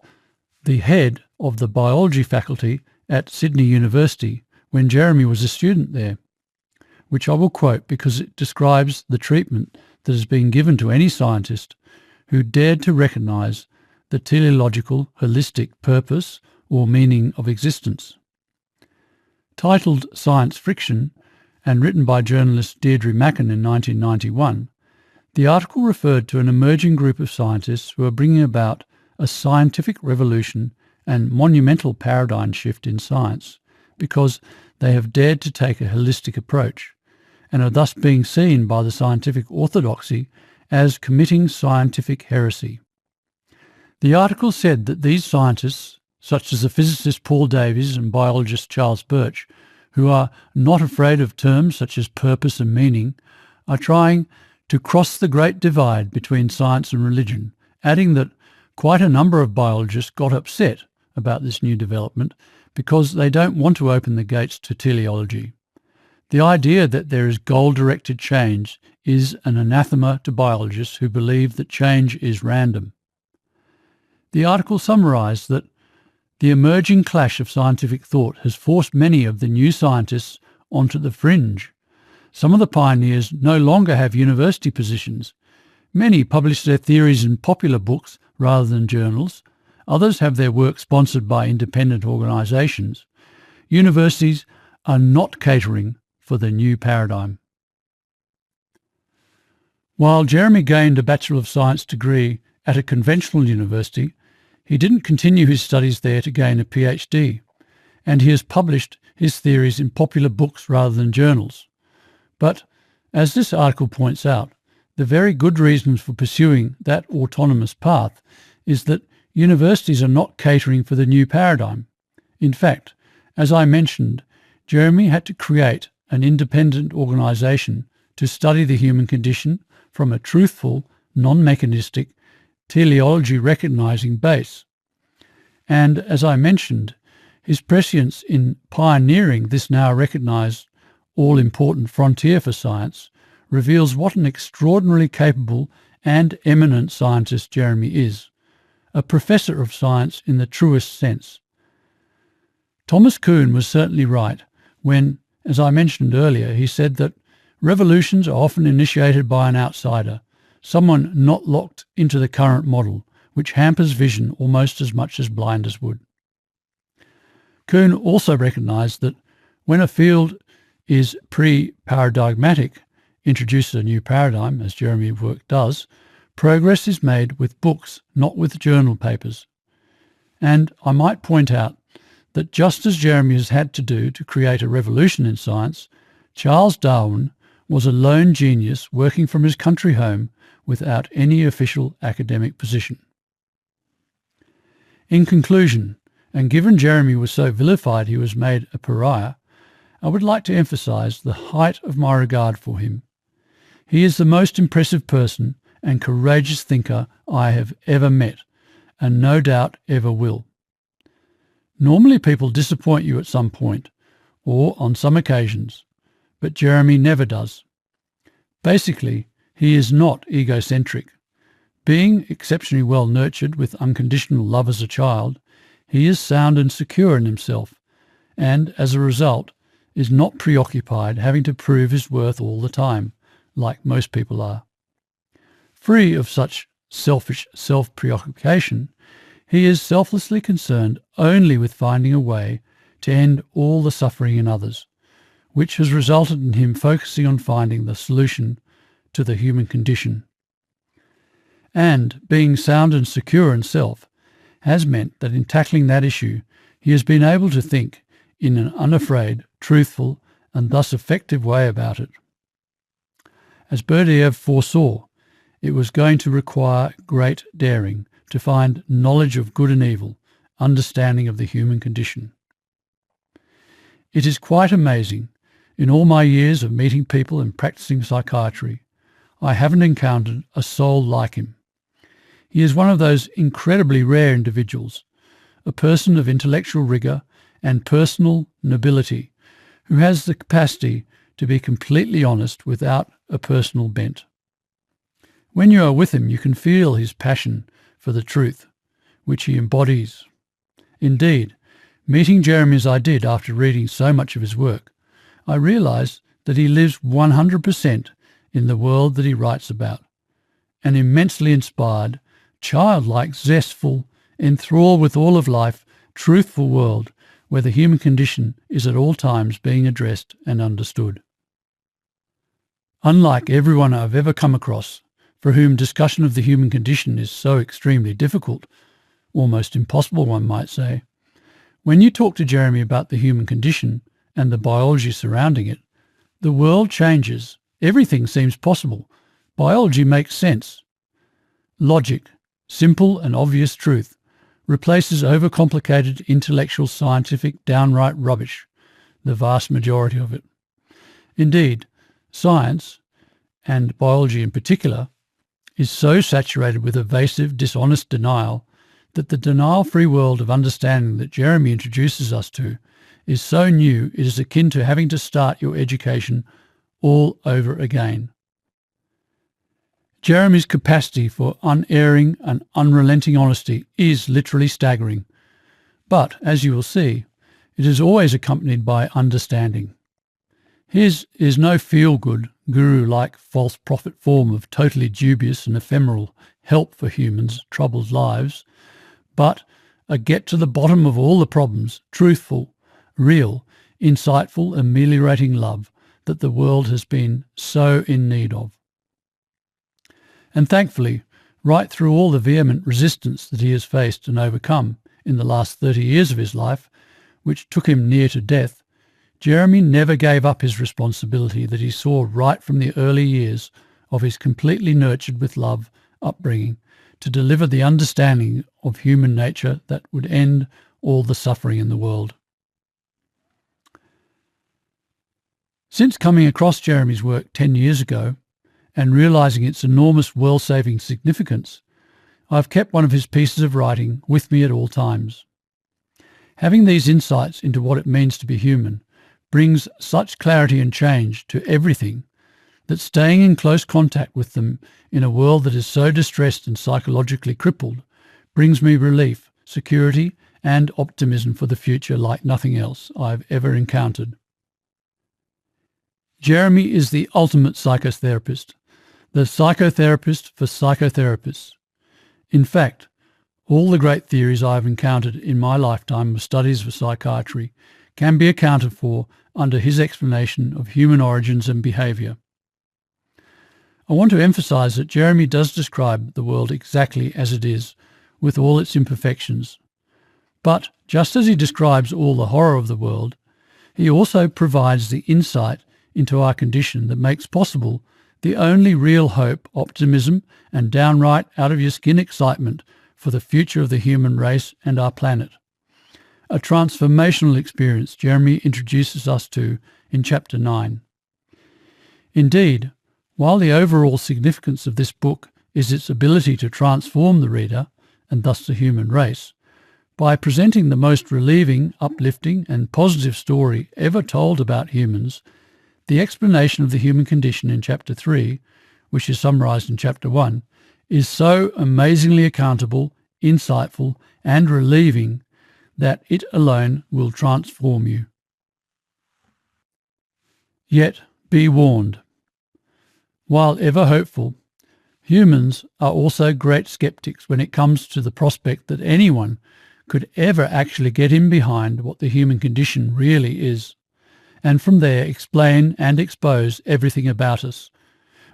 the head of the biology faculty at Sydney University when Jeremy was a student there, which I will quote because it describes the treatment that has been given to any scientist who dared to recognise the teleological holistic purpose or meaning of existence. Titled Science Friction and written by journalist Deirdre Mackin in 1991, the article referred to an emerging group of scientists who are bringing about a scientific revolution and monumental paradigm shift in science because they have dared to take a holistic approach and are thus being seen by the scientific orthodoxy as committing scientific heresy. The article said that these scientists, such as the physicist Paul Davies and biologist Charles Birch, who are not afraid of terms such as purpose and meaning, are trying to cross the great divide between science and religion, adding that quite a number of biologists got upset about this new development because they don't want to open the gates to teleology. The idea that there is goal-directed change is an anathema to biologists who believe that change is random. The article summarised that the emerging clash of scientific thought has forced many of the new scientists onto the fringe. Some of the pioneers no longer have university positions. Many publish their theories in popular books rather than journals. Others have their work sponsored by independent organisations. Universities are not catering for the new paradigm. While Jeremy gained a Bachelor of Science degree at a conventional university, he didn't continue his studies there to gain a PhD, and he has published his theories in popular books rather than journals. But, as this article points out, the very good reasons for pursuing that autonomous path is that universities are not catering for the new paradigm. In fact, as I mentioned, Jeremy had to create an independent organisation to study the human condition from a truthful, non-mechanistic, teleology recognising base. And as I mentioned, his prescience in pioneering this now recognised all-important frontier for science reveals what an extraordinarily capable and eminent scientist Jeremy is, a professor of science in the truest sense. Thomas Kuhn was certainly right when, as I mentioned earlier, he said that revolutions are often initiated by an outsider, someone not locked into the current model, which hampers vision almost as much as blinders would. Kuhn also recognised that when a field is pre-paradigmatic, introduces a new paradigm, as Jeremy's work does, progress is made with books, not with journal papers. And I might point out that just as Jeremy has had to do to create a revolution in science, Charles Darwin was a lone genius working from his country home without any official academic position. In conclusion, and given Jeremy was so vilified he was made a pariah, I would like to emphasise the height of my regard for him. He is the most impressive person and courageous thinker I have ever met, and no doubt ever will. Normally people disappoint you at some point, or on some occasions, but Jeremy never does. Basically, he is not egocentric. Being exceptionally well nurtured with unconditional love as a child, he is sound and secure in himself, and as a result is not preoccupied having to prove his worth all the time, like most people are. Free of such selfish self-preoccupation, he is selflessly concerned only with finding a way to end all the suffering in others, which has resulted in him focusing on finding the solution to the human condition. And being sound and secure in self has meant that in tackling that issue, he has been able to think in an unafraid, truthful, and thus effective way about it. As Berdyaev foresaw, it was going to require great daring to find knowledge of good and evil, understanding of the human condition. It is quite amazing. In all my years of meeting people and practicing psychiatry, I haven't encountered a soul like him. He is one of those incredibly rare individuals, a person of intellectual rigour and personal nobility, who has the capacity to be completely honest without a personal bent. When you are with him, you can feel his passion for the truth, which he embodies. Indeed, meeting Jeremy as I did after reading so much of his work, I realised that he lives 100% in the world that he writes about, an immensely inspired, childlike, zestful, enthralled with all of life, truthful world where the human condition is at all times being addressed and understood. Unlike everyone I've ever come across, for whom discussion of the human condition is so extremely difficult, almost impossible one might say, when you talk to Jeremy about the human condition and the biology surrounding it, the world changes. Everything seems possible. Biology makes sense. Logic, simple and obvious truth, replaces overcomplicated intellectual scientific downright rubbish, the vast majority of it. Indeed, science, and biology in particular, is so saturated with evasive, dishonest denial that the denial-free world of understanding that Jeremy introduces us to is so new it is akin to having to start your education all over again. Jeremy's capacity for unerring and unrelenting honesty is literally staggering, but, as you will see, it is always accompanied by understanding. His is no feel-good, guru-like false prophet form of totally dubious and ephemeral help for humans' troubled lives, but a get-to-the-bottom of all the problems, truthful, real, insightful, ameliorating love that the world has been so in need of. And thankfully, right through all the vehement resistance that he has faced and overcome in the last 30 years of his life, which took him near to death, Jeremy never gave up his responsibility that he saw right from the early years of his completely nurtured with love upbringing to deliver the understanding of human nature that would end all the suffering in the world. Since coming across Jeremy's work 10 years ago and realising its enormous world-saving significance, I've kept one of his pieces of writing with me at all times. Having these insights into what it means to be human brings such clarity and change to everything that staying in close contact with them in a world that is so distressed and psychologically crippled brings me relief, security and optimism for the future like nothing else I've ever encountered. Jeremy is the ultimate psychotherapist, the psychotherapist for psychotherapists. In fact, all the great theories I have encountered in my lifetime of studies of psychiatry can be accounted for under his explanation of human origins and behaviour. I want to emphasise that Jeremy does describe the world exactly as it is, with all its imperfections. But just as he describes all the horror of the world, he also provides the insight into our condition that makes possible the only real hope, optimism and downright out-of-your-skin excitement for the future of the human race and our planet. A transformational experience Jeremy introduces us to in Chapter 9. Indeed, while the overall significance of this book is its ability to transform the reader, and thus the human race, by presenting the most relieving, uplifting and positive story ever told about humans, the explanation of the human condition in Chapter 3, which is summarised in Chapter 1, is so amazingly accountable, insightful and relieving that it alone will transform you. Yet be warned. While ever hopeful, humans are also great skeptics when it comes to the prospect that anyone could ever actually get in behind what the human condition really is, and from there explain and expose everything about us,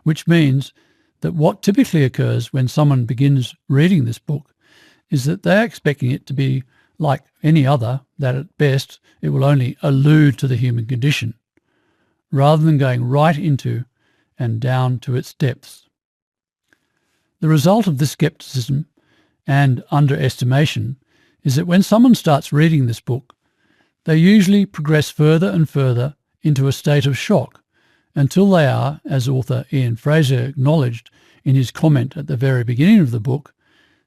which means that what typically occurs when someone begins reading this book is that they're expecting it to be like any other, that at best it will only allude to the human condition, rather than going right into and down to its depths. The result of this skepticism and underestimation is that when someone starts reading this book, they usually progress further and further into a state of shock until they are, as author Ian Fraser acknowledged in his comment at the very beginning of the book,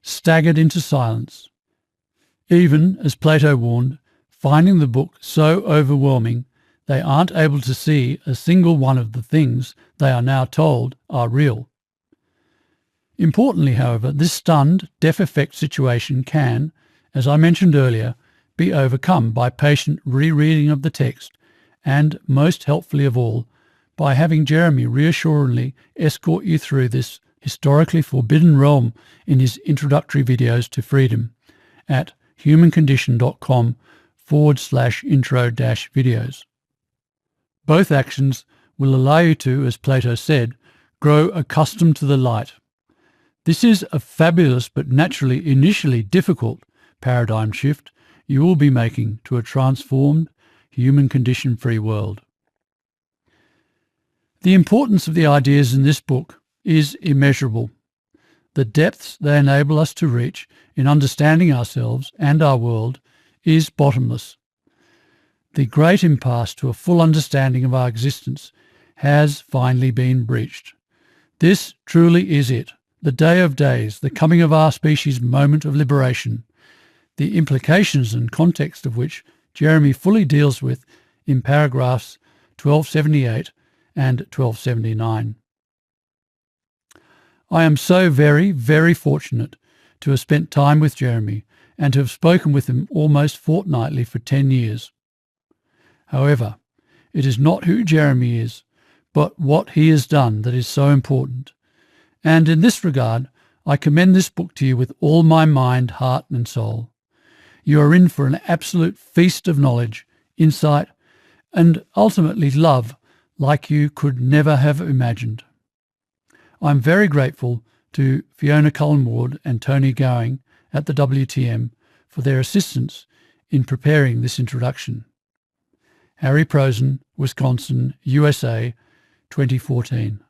staggered into silence. Even, as Plato warned, finding the book so overwhelming, they aren't able to see a single one of the things they are now told are real. Importantly, however, this stunned, deaf-effect situation can, as I mentioned earlier, be overcome by patient rereading of the text and, most helpfully of all, by having Jeremy reassuringly escort you through this historically forbidden realm in his introductory videos to freedom at humancondition.com/intro-videos. Both actions will allow you to, as Plato said, grow accustomed to the light. This is a fabulous but naturally initially difficult paradigm shift you will be making to a transformed, human condition-free world. The importance of the ideas in this book is immeasurable. The depths they enable us to reach in understanding ourselves and our world is bottomless. The great impasse to a full understanding of our existence has finally been breached. This truly is it, the day of days, the coming of our species' moment of liberation, the implications and context of which Jeremy fully deals with in paragraphs 1278 and 1279. I am so very, very fortunate to have spent time with Jeremy and to have spoken with him almost fortnightly for 10 years. However, it is not who Jeremy is, but what he has done that is so important. And in this regard, I commend this book to you with all my mind, heart and soul. You are in for an absolute feast of knowledge, insight, and ultimately love like you could never have imagined. I'm very grateful to Fiona Cullen-Ward and Tony Gowing at the WTM for their assistance in preparing this introduction. Harry Prosen, Wisconsin, USA, 2014.